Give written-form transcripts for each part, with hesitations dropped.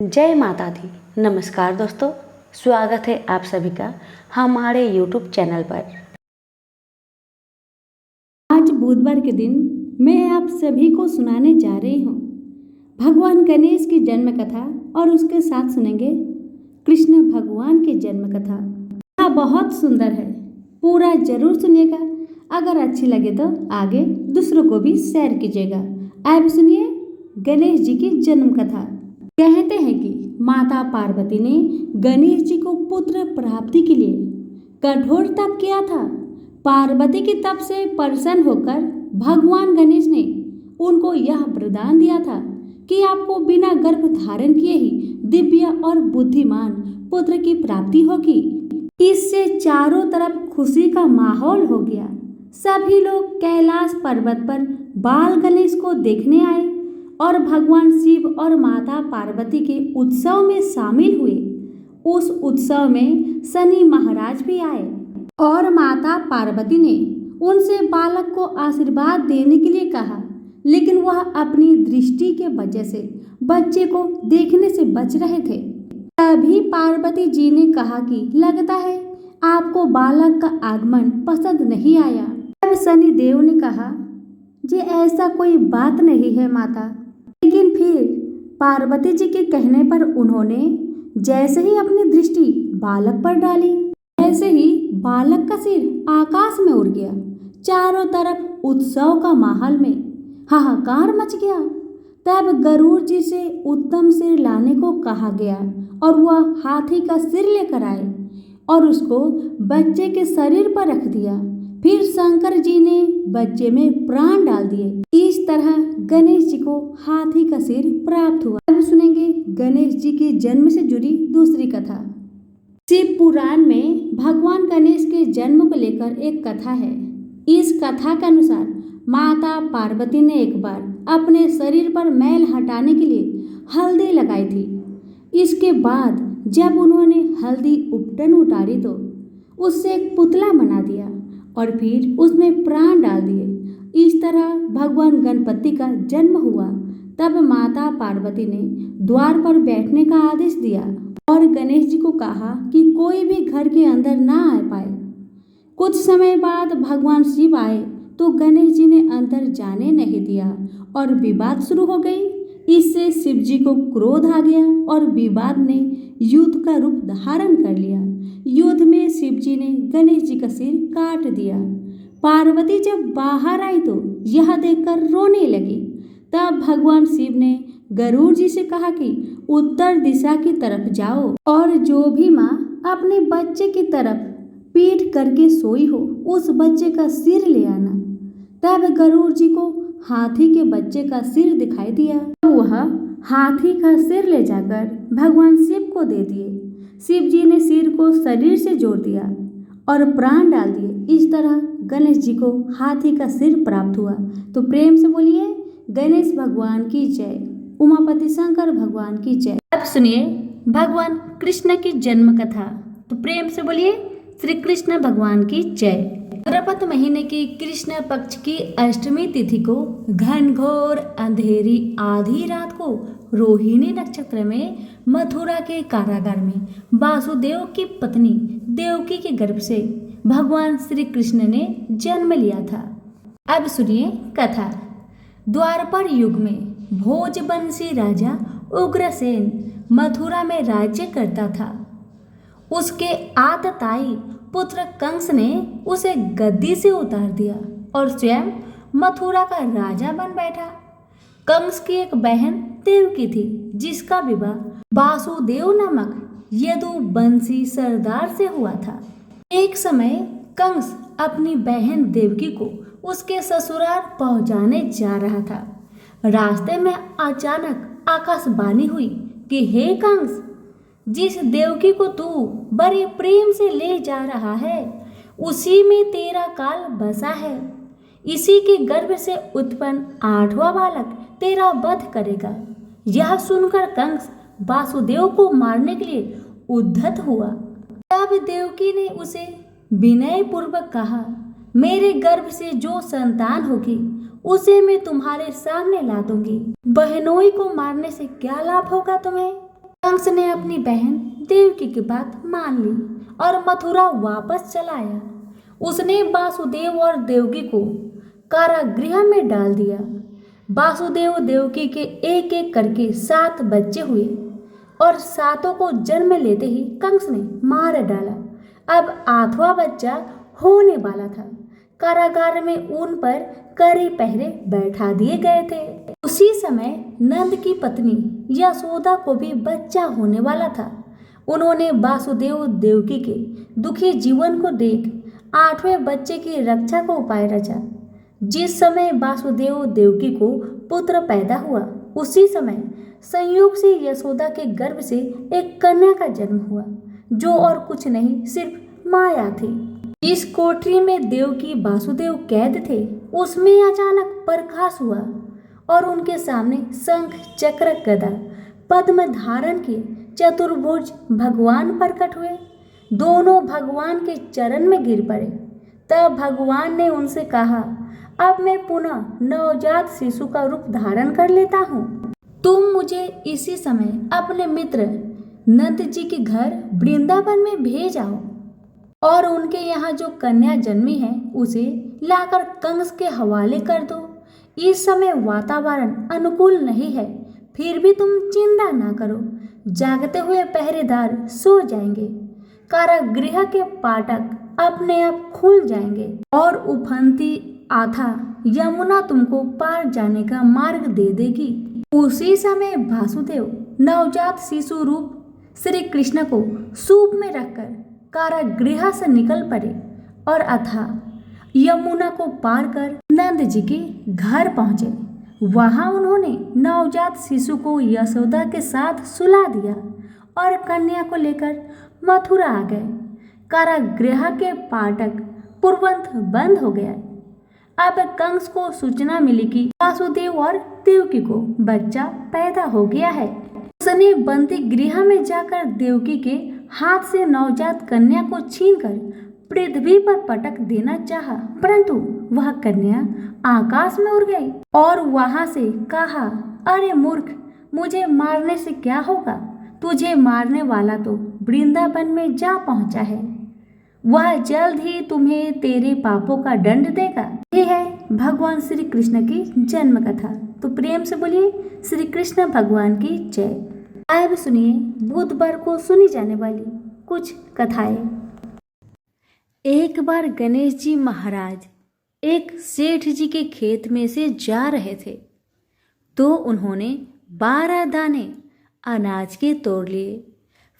जय माता दी। नमस्कार दोस्तों, स्वागत है आप सभी का हमारे YouTube चैनल पर। आज बुधवार के दिन मैं आप सभी को सुनाने जा रही हूँ भगवान गणेश की जन्म कथा और उसके साथ सुनेंगे कृष्ण भगवान की जन्म कथा। यह बहुत सुंदर है, पूरा जरूर सुनिएगा। अगर अच्छी लगे तो आगे दूसरों को भी शेयर कीजिएगा। अब सुनिए गणेश जी की जन्म कथा। कहते हैं कि माता पार्वती ने गणेश जी को पुत्र प्राप्ति के लिए कठोर तप किया था। पार्वती की तप से प्रसन्न होकर भगवान गणेश ने उनको यह वरदान दिया था कि आपको बिना गर्भ धारण किए ही दिव्य और बुद्धिमान पुत्र की प्राप्ति होगी। इससे चारों तरफ खुशी का माहौल हो गया। सभी लोग कैलाश पर्वत पर बाल गणेश को देखने आए और भगवान शिव और माता पार्वती के उत्सव में शामिल हुए। उस उत्सव में शनि महाराज भी आए और माता पार्वती ने उनसे बालक को आशीर्वाद देने के लिए कहा, लेकिन वह अपनी दृष्टि के वजह से बच्चे को देखने से बच रहे थे। तभी पार्वती जी ने कहा कि लगता है आपको बालक का आगमन पसंद नहीं आया। तब शनि देव ने कहा, जी ऐसा कोई बात नहीं है माता। लेकिन फिर पार्वती जी के कहने पर उन्होंने जैसे ही अपनी दृष्टि बालक पर डाली, ऐसे ही बालक का सिर आकाश में उड़ गया। चारों तरफ उत्सव का माहौल में हाहाकार मच गया। तब गरुड़ जी से उत्तम सिर लाने को कहा गया और वह हाथी का सिर लेकर आए और उसको बच्चे के शरीर पर रख दिया। फिर शंकर जी ने बच्चे में प्राण डाल दिए। इस तरह गणेश जी को हाथी का सिर प्राप्त हुआ। अब सुनेंगे गणेश जी के जन्म से जुड़ी दूसरी कथा। शिव पुराण में भगवान गणेश के जन्म को लेकर एक कथा है। इस कथा के अनुसार माता पार्वती ने एक बार अपने शरीर पर मैल हटाने के लिए हल्दी लगाई थी। इसके बाद जब उन्होंने हल्दी उपटन उतारी तो उससे एक पुतला बना दिया और फिर उसमें प्राण डाल दिए। इस तरह भगवान गणपति का जन्म हुआ। तब माता पार्वती ने द्वार पर बैठने का आदेश दिया और गणेश जी को कहा कि कोई भी घर के अंदर ना आ पाए। कुछ समय बाद भगवान शिव आए तो गणेश जी ने अंदर जाने नहीं दिया और विवाद शुरू हो गई। इससे शिव जी को क्रोध आ गया और विवाद ने युद्ध का रूप धारण कर लिया। युद्ध में शिव जी ने गणेश जी का सिर काट दिया। पार्वती जब बाहर आई तो यह देखकर रोने लगी। तब भगवान शिव ने गरुड़ जी से कहा कि उत्तर दिशा की तरफ जाओ और जो भी माँ अपने बच्चे की तरफ पीठ करके सोई हो उस बच्चे का सिर ले आना। तब गरुड़ जी को हाथी के बच्चे का सिर दिखाई दिया। वह हाथी का सिर ले जाकर भगवान शिव को दे दिए। शिव जी ने सिर को शरीर से जोड़ दिया और प्राण डाल दिए। इस तरह गणेश जी को हाथी का सिर प्राप्त हुआ। तो प्रेम से बोलिए गणेश भगवान की जय, उमापति शंकर भगवान की जय। अब सुनिए भगवान कृष्ण की जन्म कथा। तो प्रेम से बोलिए श्री कृष्ण भगवान की जय। भाद्रपद महीने की कृष्ण पक्ष की अष्टमी तिथि को घनघोर अंधेरी आधी रात को रोहिणी नक्षत्र में मथुरा के कारागार में वासुदेव की पत्नी देवकी के गर्भ से भगवान श्री कृष्ण ने जन्म लिया था। अब सुनिए कथा। द्वापर युग में भोजवंशी राजा उग्रसेन मथुरा में राज्य करता था। उसके आतताई पुत्र कंस ने उसे गद्दी से उतार दिया और स्वयं मथुरा का राजा बन बैठा। कंस की एक बहन देवकी थी जिसका विवाह वासुदेव नामक यदुवंशी सरदार से हुआ था। एक समय कंस अपनी बहन देवकी को उसके ससुराल पहुंचाने जा रहा था। रास्ते में अचानक आकाशवाणी हुई कि हे कंस, जिस देवकी को तू बड़े प्रेम से ले जा रहा है उसी में तेरा काल बसा है। इसी के गर्भ से उत्पन्न 8वां बालक तेरा वध करेगा। यह सुनकर कंस वासुदेव को मारने के लिए उद्धत हुआ। तब देवकी ने उसे विनय पूर्वक कहा, मेरे गर्भ से जो संतान होगी उसे मैं तुम्हारे सामने ला दूंगी। बहनोई को मारने से क्या लाभ होगा तुम्हें? कंस ने अपनी बहन देवकी की बात मान ली और मथुरा वापस चला आया। उसने वासुदेव और देवकी को कारागृह में डाल दिया। वासुदेव देवकी के एक एक करके 7 बच्चे हुए और 7 को जन्म लेते ही कंस ने मार डाला। अब 8वां बच्चा होने वाला था। कारागार में उन पर कड़े पहरे बैठा दिए गए थे। उसी समय नंद की पत्नी यशोदा को भी बच्चा होने वाला था। उन्होंने वासुदेव देवकी के दुखी जीवन को देख 8वें बच्चे की रक्षा का उपाय रचा। जिस समय वासुदेव देवकी को पुत्र पैदा हुआ, उसी समय संयोग से यशोदा के गर्भ से एक कन्या का जन्म हुआ, जो और कुछ नहीं सिर्फ माया थी। जिस कोठरी में देवकी वासुदेव कैद थे, उसमें अचानक प्रकाश हुआ और उनके सामने शंख चक्र गदा पद्म धारण किए चतुर्भुज भगवान प्रकट हुए। दोनों भगवान के चरण में गिर पड़े। तब भगवान ने उनसे कहा, अब मैं पुनः नवजात शिशु का रूप धारण कर लेता हूँ। तुम मुझे इसी समय अपने मित्र नंद जी के घर वृंदावन में भेज आओ और उनके यहाँ जो कन्या जन्मी है उसे लाकर कंस के हवाले कर दो। इस समय वातावरण अनुकूल नहीं है, फिर भी तुम चिंता ना करो। जागते हुए पहरेदार सो जाएंगे, कारागृह के फाटक अपने आप खुल जाएंगे और उफनती आथा यमुना तुमको पार जाने का मार्ग दे देगी। उसी समय वासुदेव नवजात शिशु रूप श्री कृष्ण को सूप में रखकर कारागृह से निकल पड़े और अथा यमुना को पार कर नंद जी के घर पहुंचे। वहां उन्होंने नवजात शिशु को यशोदा के साथ सुला दिया और कन्या को लेकर मथुरा आ गए। कारागृह के फाटक पूर्ववत बंद हो गया। अब कंस को सूचना मिली कि वासुदेव और देवकी को बच्चा पैदा हो गया है। उसने बंदी गृह में जाकर देवकी के हाथ से नवजात कन्या को छीनकर पृथ्वी पर पटक देना चाहा, परंतु वह कन्या आकाश में उड़ गई और वहां से कहा, अरे मूर्ख, मुझे मारने से क्या होगा? तुझे मारने वाला तो वृंदावन में जा पहुंचा है। वह जल्द ही तुम्हें तेरे पापों का दंड देगा। ये है भगवान श्री कृष्ण की जन्म कथा। तो प्रेम से बोलिए श्री कृष्ण भगवान की जय। अब सुनिए बुधवार को सुनी जाने वाली कुछ कथाएं। एक बार गणेश जी महाराज एक सेठ जी के खेत में से जा रहे थे, तो उन्होंने 12 दाने अनाज के तोड़ लिए।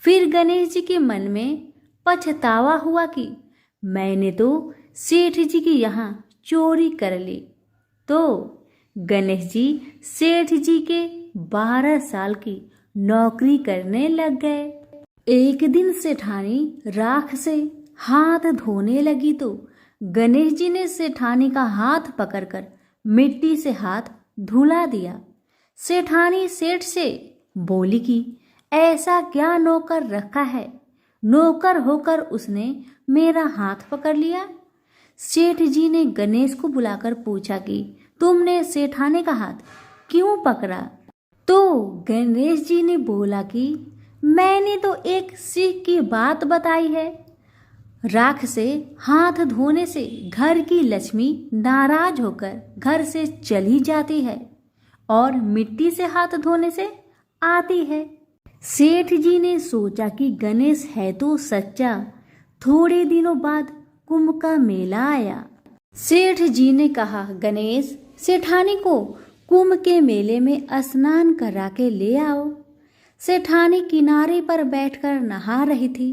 फिर गणेश जी के मन में पछतावा हुआ कि मैंने तो सेठ जी के यहाँ चोरी कर ली। तो गणेश जी सेठ जी के 12 साल की नौकरी करने लग गए। एक दिन सेठानी राख से हाथ धोने लगी तो गणेश जी ने सेठानी का हाथ पकड़कर मिट्टी से हाथ धुला दिया। सेठानी सेठ से बोली कि ऐसा क्या नौकर रखा है, नौकर होकर उसने मेरा हाथ पकड़ लिया। सेठ जी ने गणेश को बुलाकर पूछा कि तुमने सेठानी का हाथ क्यों पकड़ा? तो गणेश जी ने बोला कि मैंने तो एक सीख की बात बताई है। राख से हाथ धोने से घर की लक्ष्मी नाराज होकर घर से चली जाती है और मिट्टी से हाथ धोने से आती है। सेठ जी ने सोचा कि गणेश है तो सच्चा। थोड़े दिनों बाद कुंभ का मेला आया। सेठ जी ने कहा, गणेश, सेठानी को कुंभ के मेले में स्नान करा के ले आओ। सेठानी किनारे पर बैठकर नहा रही थी,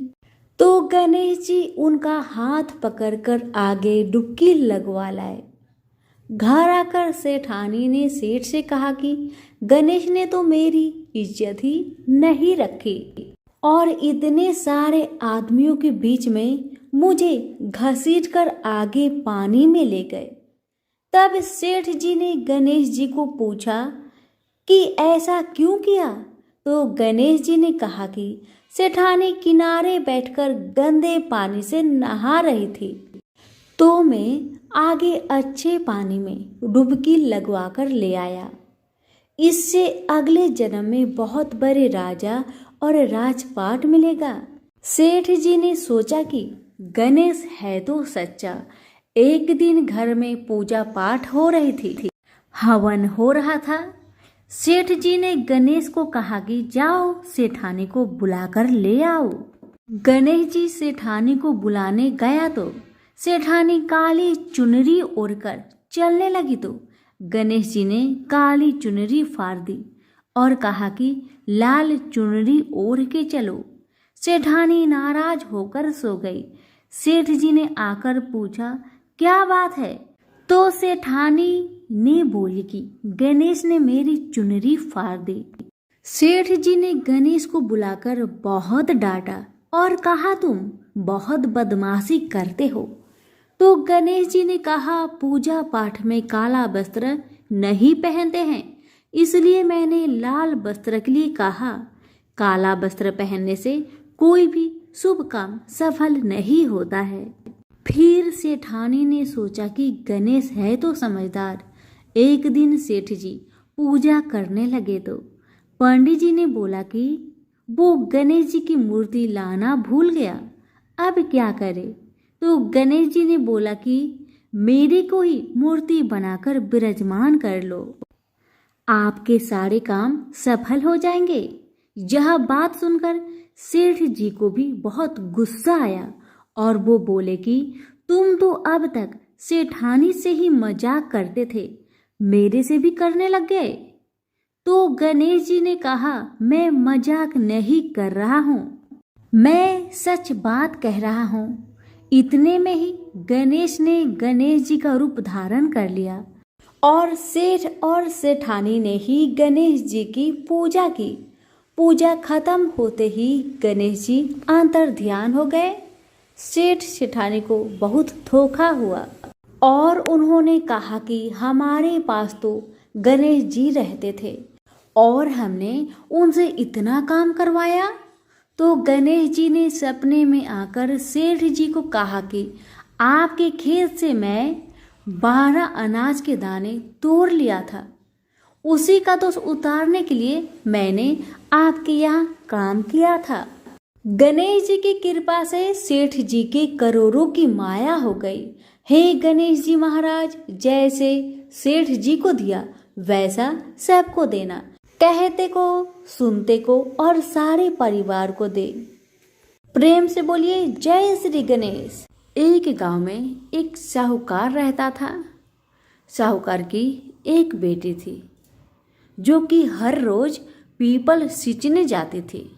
तो गणेश जी उनका हाथ पकड़कर आगे डुबकी लगवा लाए। घर आकर सेठानी ने सेठ से कहा कि गणेश ने तो मेरी इज्जत ही नहीं रखी और इतने सारे आदमियों के बीच में मुझे घसीट कर आगे पानी में ले गए। तब सेठ जी ने गणेश जी को पूछा कि ऐसा क्यों किया? तो गणेश जी ने कहा कि सेठानी किनारे बैठकर गंदे पानी से नहा रही थी, तो मैं आगे अच्छे पानी में डुबकी लगवा कर ले आया। इससे अगले जन्म में बहुत बड़े राजा और राजपाट मिलेगा। सेठ जी ने सोचा कि गणेश है तो सच्चा। एक दिन घर में पूजा पाठ हो रही थी, हवन हो रहा था। सेठ जी ने गणेश को कहा कि जाओ सेठानी को बुलाकर ले आओ। गणेश जी सेठानी को बुलाने गया तो सेठानी काली चुनरी ओढ़कर चलने लगी तो गणेश जी ने काली चुनरी फाड़ दी और कहा कि लाल चुनरी ओढ़ के चलो। सेठानी नाराज होकर सो गई। सेठ जी ने आकर पूछा क्या बात है, तो सेठानी ने बोली कि गणेश ने मेरी चुनरी फाड़ दी। सेठ जी ने गणेश को बुलाकर बहुत डांटा और कहा तुम बहुत बदमाशी करते हो। तो गणेश जी ने कहा पूजा पाठ में काला वस्त्र नहीं पहनते हैं, इसलिए मैंने लाल वस्त्र के लिए कहा। काला वस्त्र पहनने से कोई भी शुभ काम सफल नहीं होता है। फिर सेठानी ने सोचा कि गणेश है तो समझदार। एक दिन सेठ जी पूजा करने लगे तो पंडित जी ने बोला कि वो गणेश जी की मूर्ति लाना भूल गया, अब क्या करे। तो गणेश जी ने बोला कि मेरे को ही मूर्ति बनाकर विराजमान कर लो, आपके सारे काम सफल हो जाएंगे। यह बात सुनकर सेठ जी को भी बहुत गुस्सा आया और वो बोले कि तुम तो अब तक सेठानी से ही मजाक करते थे, मेरे से भी करने लग गए। तो गणेश जी ने कहा मैं मजाक नहीं कर रहा हूँ, मैं सच बात कह रहा हूँ। इतने में ही गणेश ने गणेश जी का रूप धारण कर लिया और सेठ और सेठानी ने ही गणेश जी की पूजा की। पूजा खत्म होते ही गणेश जी अंतर ध्यान हो गए। सेठ सेठानी को बहुत धोखा हुआ और उन्होंने कहा कि हमारे पास तो गणेश जी रहते थे और हमने उनसे इतना काम करवाया। तो गणेश जी ने सपने में आकर सेठ जी को कहा कि आपके खेत से मैं 12 अनाज के दाने तोड़ लिया था, उसी का दोष उतारने के लिए मैंने आपके यहाँ काम किया था। गणेश जी की कृपा से सेठ जी के करोड़ों की माया हो गई। हे गणेश जी महाराज, जैसे सेठ जी को दिया वैसा सबको देना, कहते को सुनते को और सारे परिवार को दे। प्रेम से बोलिए जय श्री गणेश। एक गांव में एक साहूकार रहता था। साहूकार की एक बेटी थी जो कि हर रोज पीपल सींचने जाती थी।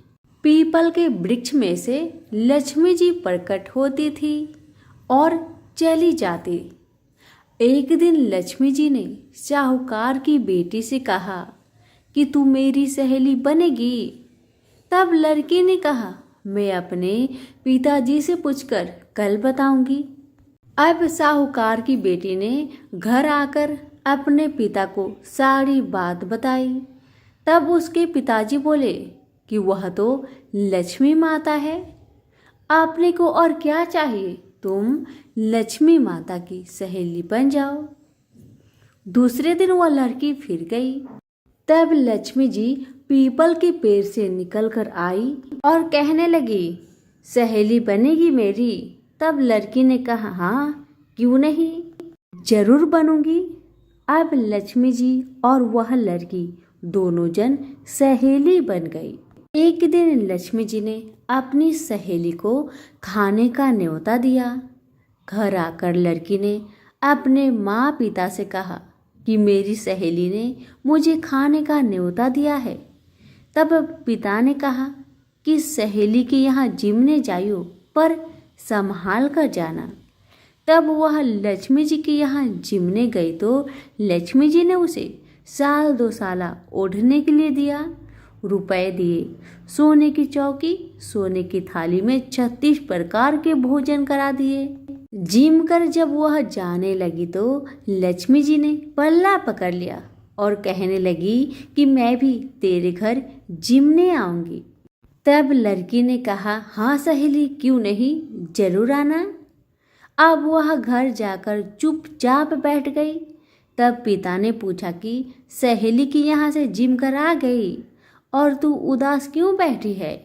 पीपल के वृक्ष में से लक्ष्मी जी प्रकट होती थी और चली जाती। एक दिन लक्ष्मी जी ने साहूकार की बेटी से कहा कि तू मेरी सहेली बनेगी। तब लड़की ने कहा मैं अपने पिताजी से पूछकर कल बताऊंगी। अब साहूकार की बेटी ने घर आकर अपने पिता को सारी बात बताई। तब उसके पिताजी बोले कि वह तो लक्ष्मी माता है, आपने को और क्या चाहिए, तुम लक्ष्मी माता की सहेली बन जाओ। दूसरे दिन वह लड़की फिर गई। तब लक्ष्मी जी पीपल के पेड़ से निकलकर आई और कहने लगी सहेली बनेगी मेरी। तब लड़की ने कहा हाँ क्यों नहीं, जरूर बनूंगी। अब लक्ष्मी जी और वह लड़की दोनों जन सहेली बन गई। एक दिन लक्ष्मी जी ने अपनी सहेली को खाने का न्योता दिया। घर आकर लड़की ने अपने माँ पिता से कहा कि मेरी सहेली ने मुझे खाने का न्योता दिया है। तब पिता ने कहा कि सहेली के यहाँ जिमने जाइयो, पर संभाल कर जाना। तब वह लक्ष्मी जी के यहाँ जिमने गई तो लक्ष्मी जी ने उसे 1-2 साल ओढ़ने के लिए दिया, रुपए दिए, सोने की चौकी, सोने की थाली में 36 प्रकार के भोजन करा दिए। जिम कर जब वह जाने लगी तो लक्ष्मी जी ने पल्ला पकड़ लिया और कहने लगी कि मैं भी तेरे घर जिमने आऊंगी। तब लड़की ने कहा हाँ सहेली क्यों नहीं, जरूर आना। अब वह घर जाकर चुपचाप बैठ गई। तब पिता ने पूछा कि सहेली की यहाँ से जिम कर आ गई और तू उदास क्यों बैठी है?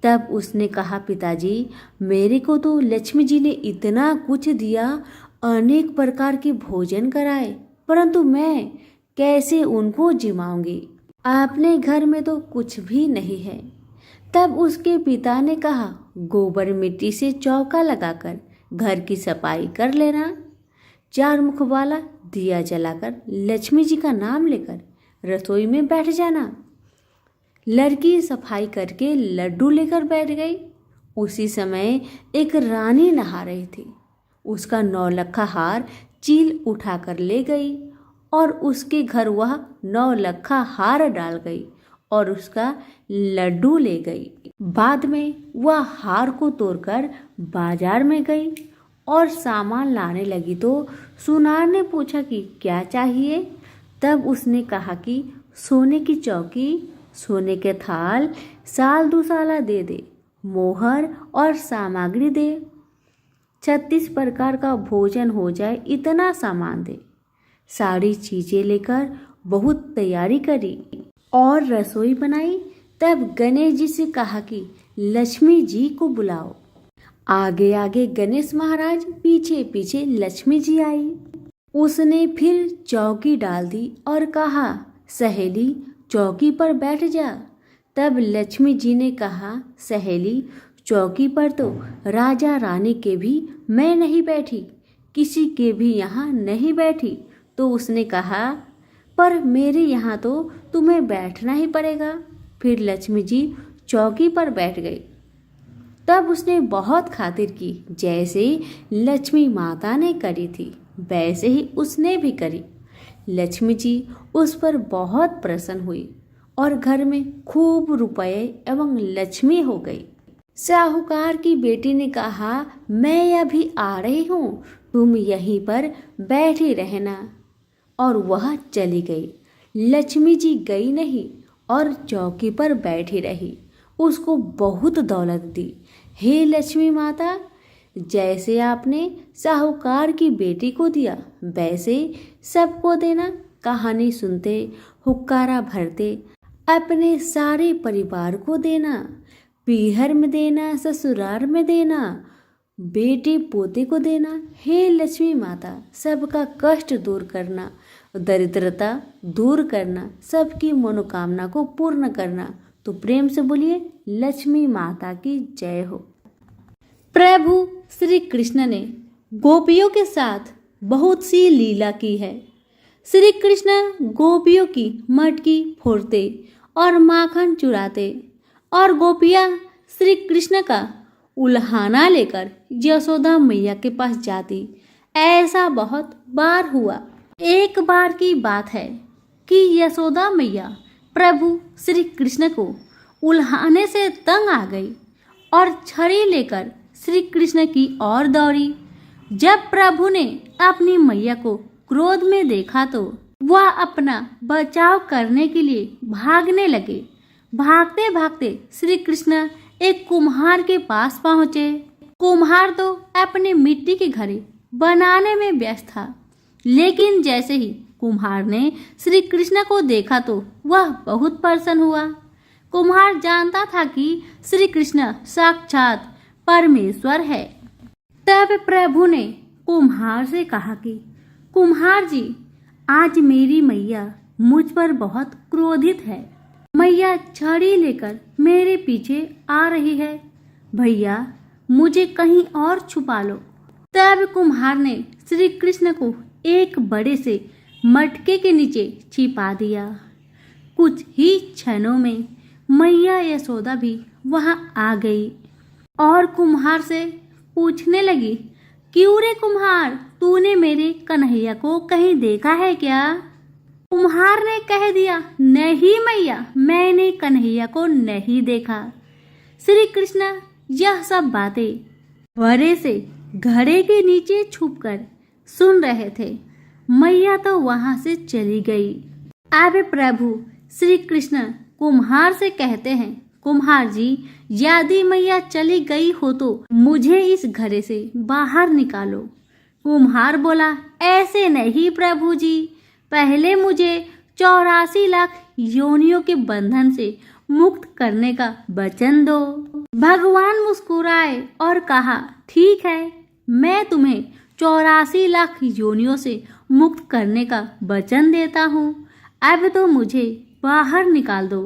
तब उसने कहा, पिताजी, मेरे को तो लक्ष्मी जी ने इतना कुछ दिया, अनेक प्रकार के भोजन कराए, परंतु मैं कैसे उनको जिमाऊंगी? अपने घर में तो कुछ भी नहीं है। तब उसके पिता ने कहा, गोबर मिट्टी से चौका लगाकर घर की सफाई कर लेना, 4 मुख वाला दिया जलाकर लक्ष्मी जी का नाम लेकर रसोई में बैठ जाना। लड़की सफाई करके लड्डू लेकर बैठ गई। उसी समय एक रानी नहा रही थी। उसका 9 लखा हार चील उठाकर ले गई और उसके घर वह 9 लखा हार डाल गई और उसका लड्डू ले गई। बाद में वह हार को तोड़कर बाजार में गई और सामान लाने लगी तो सुनार ने पूछा कि क्या चाहिए? तब उसने कहा कि सोने की चौकी, सोने के थाल, साल दुसाला दे दे, मोहर और सामग्री दे, 36 प्रकार का भोजन हो जाए, इतना सामान दे। सारी चीजें लेकर बहुत तैयारी करी और रसोई बनाई। तब गणेश जी से कहा कि लक्ष्मी जी को बुलाओ। आगे आगे गणेश महाराज, पीछे पीछे लक्ष्मी जी आई। उसने फिर चौकी डाल दी और कहा, सहेली चौकी पर बैठ जा। तब लक्ष्मी जी ने कहा, सहेली चौकी पर तो राजा रानी के भी मैं नहीं बैठी, किसी के भी यहाँ नहीं बैठी। तो उसने कहा, पर मेरे यहाँ तो तुम्हें बैठना ही पड़ेगा। फिर लक्ष्मी जी चौकी पर बैठ गई। तब उसने बहुत खातिर की, जैसे लक्ष्मी माता ने करी थी वैसे ही उसने भी करी। लक्ष्मी जी उस पर बहुत प्रसन्न हुई और घर में खूब रुपए एवं लक्ष्मी हो गई। साहूकार की बेटी ने कहा, मैं अभी आ रही हूँ, तुम यहीं पर बैठी रहना। और वह चली गई। लक्ष्मी जी गई नहीं और चौकी पर बैठी रही। उसको बहुत दौलत दी। हे लक्ष्मी माता, जैसे आपने साहूकार की बेटी को दिया वैसे सबको देना। कहानी सुनते, हुक्कारा भरते अपने सारे परिवार को देना, पीहर में देना, ससुराल में देना, बेटे पोते को देना। हे लक्ष्मी माता, सबका कष्ट दूर करना, दरिद्रता दूर करना, सबकी मनोकामना को पूर्ण करना। तो प्रेम से बोलिए, लक्ष्मी माता की जय हो। प्रभु श्री कृष्ण ने गोपियों के साथ बहुत सी लीला की है। श्री कृष्ण गोपियों की मटकी फोड़ते और माखन चुराते और गोपियाँ श्री कृष्ण का उल्हाना लेकर यशोदा मैया के पास जाती। ऐसा बहुत बार हुआ। एक बार की बात है कि यशोदा मैया प्रभु श्री कृष्ण को उल्हाने से तंग आ गई और छड़ी लेकर श्री कृष्ण की ओर दौड़ी। जब प्रभु ने अपनी मैया को क्रोध में देखा तो वह अपना बचाव करने के लिए भागने लगे। भागते भागते श्री कृष्ण एक कुम्हार के पास पहुंचे। कुम्हार तो अपने मिट्टी के घड़े बनाने में व्यस्त था, लेकिन जैसे ही कुम्हार ने श्री कृष्ण को देखा तो वह बहुत प्रसन्न हुआ। कुम्हार जानता था कि श्री कृष्ण साक्षात परमेश्वर है। तब प्रभु ने कुम्हार से कहा कि कुम्हार जी, आज मेरी मैया मुझ पर बहुत क्रोधित है। मैया छड़ी लेकर मेरे पीछे आ रही है। भैया, मुझे कहीं और छुपा लो। तब कुम्हार ने श्री कृष्ण को एक बड़े से मटके के नीचे छिपा दिया। कुछ ही क्षणों में मैया यशोदा भी वहां आ गई और कुम्हार से पूछने लगी, क्यों रे कुम्हार, तूने मेरे कन्हैया को कहीं देखा है क्या? कुम्हार ने कह दिया, नहीं मैया, मैंने कन्हैया को नहीं देखा। श्री कृष्ण यह सब बातें बड़े से घड़े के नीचे छुपकर सुन रहे थे। मैया तो वहां से चली गई। अब प्रभु श्री कृष्ण कुम्हार से कहते हैं, कुम्हार जी, यदि मैया चली गई हो तो मुझे इस घड़े से बाहर निकालो। कुम्हार बोला, ऐसे नहीं प्रभु जी, पहले मुझे 84 लाख योनियों के बंधन से मुक्त करने का वचन दो। भगवान मुस्कुराए और कहा, ठीक है, मैं तुम्हें 84 लाख योनियों से मुक्त करने का वचन देता हूँ। अब तो मुझे बाहर निकाल दो।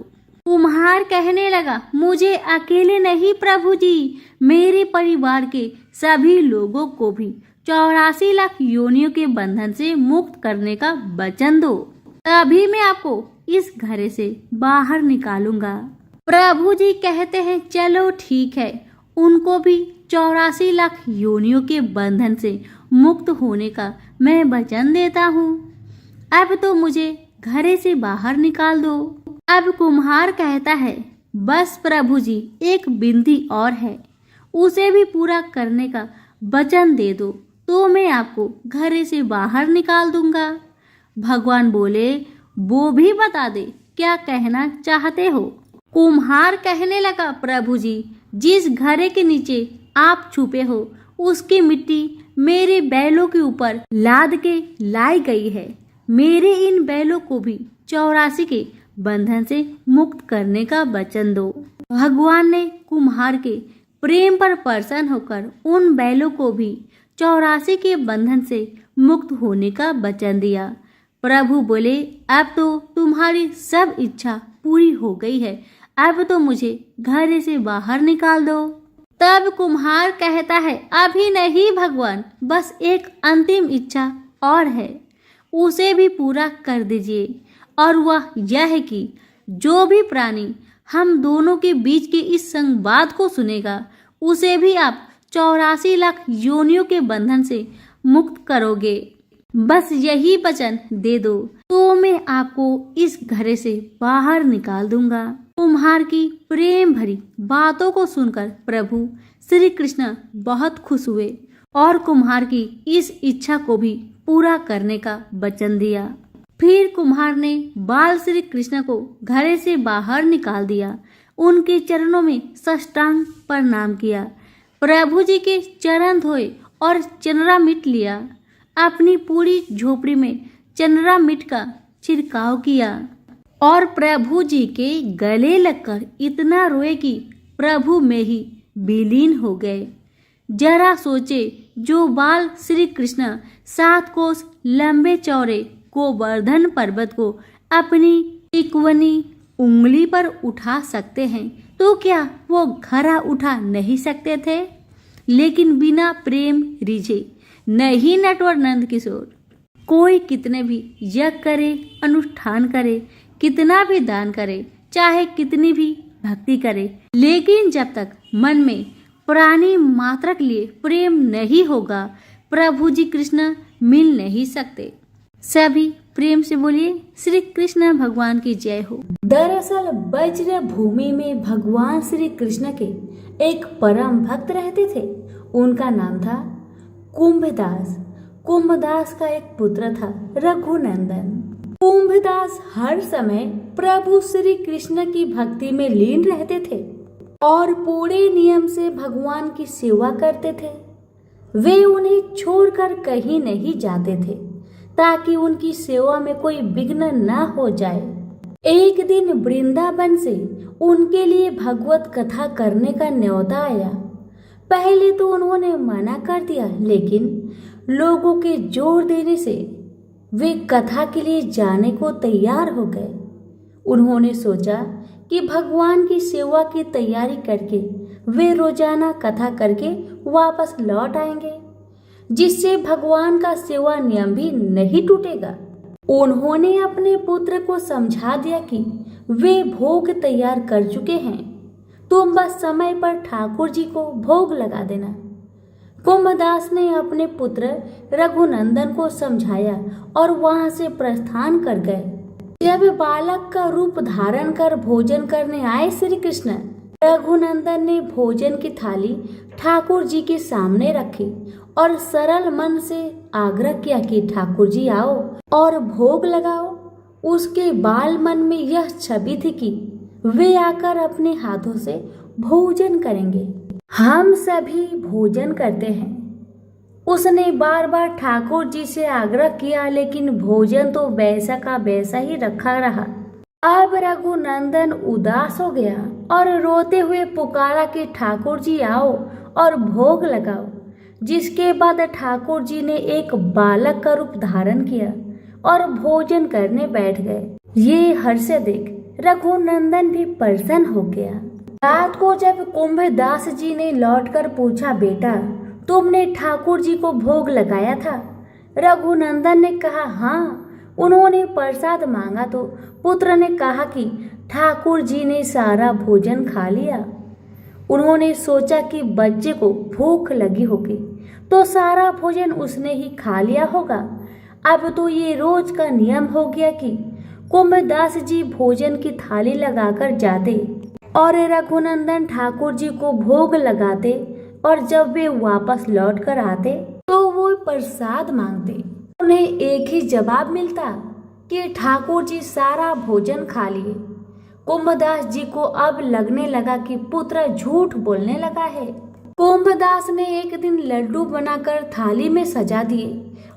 कुम्हार कहने लगा, मुझे अकेले नहीं प्रभु जी, मेरे परिवार के सभी लोगों को भी 84 लाख योनियों के बंधन से मुक्त करने का वचन दो, तभी मैं आपको इस घर से बाहर निकालूंगा। प्रभु जी कहते हैं, चलो ठीक है, उनको भी 84 लाख योनियों के बंधन से मुक्त होने का मैं वचन देता हूँ। अब तो मुझे घर से बाहर निकाल दो। अब कुम्हार कहता है, बस प्रभु जी, एक विनती और है, उसे भी पूरा करने का वचन दे दो तो मैं आपको घर से बाहर निकाल दूंगा। भगवान बोले, वो भी बता दे, क्या कहना चाहते हो। कुम्हार कहने लगा, प्रभु जी, जिस घड़े के नीचे आप छुपे हो उसकी मिट्टी मेरे बैलों के ऊपर लाद के लाई गई है। मेरे इन बैलों को भी 84 के बंधन से मुक्त करने का वचन दो। भगवान ने कुम्हार के प्रेम पर प्रसन्न होकर उन बैलों को भी 84 के बंधन से मुक्त होने का वचन दिया। प्रभु बोले, अब तो तुम्हारी सब इच्छा पूरी हो गई है, अब तो मुझे घर से बाहर निकाल दो। तब कुम्हार कहता है, अभी नहीं भगवान, बस एक अंतिम इच्छा और है, उसे भी पूरा कर दीजिए, और वह यह है कि जो भी प्राणी हम दोनों के बीच के इस संवाद को सुनेगा, उसे भी आप 84 लाख योनियों के बंधन से मुक्त करोगे। बस यही वचन दे दो तो मैं आपको इस घर से बाहर निकाल दूंगा। कुम्हार की प्रेम भरी बातों को सुनकर प्रभु श्री कृष्ण बहुत खुश हुए और कुम्हार की इस इच्छा को भी पूरा करने का वचन दिया। फिर कुम्हार ने बाल श्री कृष्ण को घर से बाहर निकाल दिया, उनके चरणों में साष्टांग प्रणाम किया, प्रभु जी के चरण धोए और चनरा मिट लिया। अपनी पूरी झोपड़ी में चनरा मिट का छिड़काव किया और प्रभु जी के गले लगकर इतना रोए कि प्रभु में ही विलीन हो गए। जरा सोचे, जो बाल श्री कृष्ण 7 कोस लंबे चौड़े गोवर्धन पर्वत को अपनी इक्वनी उंगली पर उठा सकते हैं, तो क्या वो घड़ा उठा नहीं सकते थे? लेकिन बिना प्रेम रिझे नहीं नटवर नंद किशोर। कोई कितने भी यज्ञ करे, अनुष्ठान करे, कितना भी दान करे, चाहे कितनी भी भक्ति करे, लेकिन जब तक मन में प्राणी मात्र के लिए प्रेम नहीं होगा, प्रभु जी कृष्ण मिल नहीं सकते। सभी प्रेम से बोलिए, श्री कृष्ण भगवान की जय हो। दरअसल वज्र भूमि में भगवान श्री कृष्ण के एक परम भक्त रहते थे। उनका नाम था कुंभदास। कुंभदास का एक पुत्र था रघुनंदन। कुंभदास हर समय प्रभु श्री कृष्ण की भक्ति में लीन रहते थे और पूरे नियम से भगवान की सेवा करते थे। वे उन्हें छोड़कर कहीं नहीं जाते थे ताकि उनकी सेवा में कोई विघ्न न हो जाए। एक दिन वृंदावन से उनके लिए भगवत कथा करने का न्योता आया। पहले तो उन्होंने मना कर दिया, लेकिन लोगों के जोर देने से वे कथा के लिए जाने को तैयार हो गए। उन्होंने सोचा कि भगवान की सेवा की तैयारी करके वे रोजाना कथा करके वापस लौट आएंगे, जिससे भगवान का सेवा नियम भी नहीं टूटेगा। उन्होंने अपने पुत्र को समझा दिया कि वे भोग तैयार कर चुके हैं, तुम बस समय पर ठाकुर जी को भोग लगा देना। कुंभदास ने अपने पुत्र रघुनंदन को समझाया और वहां से प्रस्थान कर गए। जब बालक का रूप धारण कर भोजन करने आए श्री कृष्ण, रघुनंदन ने भोजन की थाली ठाकुर जी के सामने रखी और सरल मन से आग्रह किया कि ठाकुर जी आओ और भोग लगाओ। उसके बाल मन में यह छवि थी कि वे आकर अपने हाथों से भोजन करेंगे। हम सभी भोजन करते हैं। उसने बार बार ठाकुर जी से आग्रह किया, लेकिन भोजन तो वैसा का वैसा ही रखा रहा। अब रघुनंदन उदास हो गया और रोते हुए पुकारा कि ठाकुर जी आओ और भोग लगाओ। जिसके बाद ठाकुर जी ने एक बालक का रूप धारण किया और भोजन करने बैठ गए। ये हर्ष देख रघुनंदन भी प्रसन्न हो गया। रात को जब कुंभदास जी ने लौटकर पूछा, बेटा तुमने ठाकुर जी को भोग लगाया था? रघुनंदन ने कहा, हाँ, उन्होंने प्रसाद मांगा तो पुत्र ने कहा कि ठाकुर जी ने सारा भोजन खा लिया। उन्होंने सोचा कि बच्चे को भूख लगी होगी तो सारा भोजन उसने ही खा लिया होगा। अब तो ये रोज का नियम हो गया कि कुंभदास जी भोजन की थाली लगाकर जाते और रघुनंदन ठाकुर जी को भोग लगाते और जब वे वापस लौट कर आते तो वो प्रसाद मांगते। उन्हें एक ही जवाब मिलता कि ठाकुर जी सारा भोजन खा लिए। कुंभदास जी को अब लगने लगा कि पुत्र झूठ बोलने लगा है। कुंभदास ने एक दिन लड्डू बनाकर थाली में सजा दिए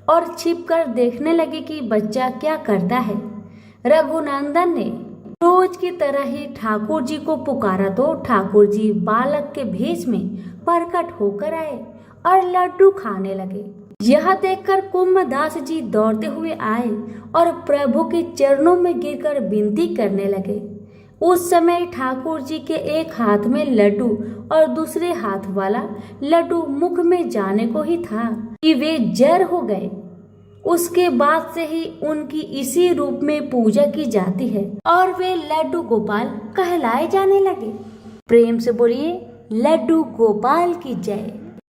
और छिपकर देखने लगे कि बच्चा क्या करता है। रघुनंदन ने रोज की तरह ही ठाकुर जी को पुकारा तो ठाकुर जी बालक के भेष में प्रकट होकर आए और लड्डू खाने लगे। यह देखकर कुंभदास जी दौड़ते हुए आए और प्रभु के चरणों में गिरकर विनती करने लगे। उस समय ठाकुर जी के एक हाथ में लड्डू और दूसरे हाथ वाला लड्डू मुख में जाने को ही था कि वे जर हो गए। उसके बाद से ही उनकी इसी रूप में पूजा की जाती है और वे लड्डू गोपाल कहलाए जाने लगे। प्रेम से बोलिए लड्डू गोपाल की जय।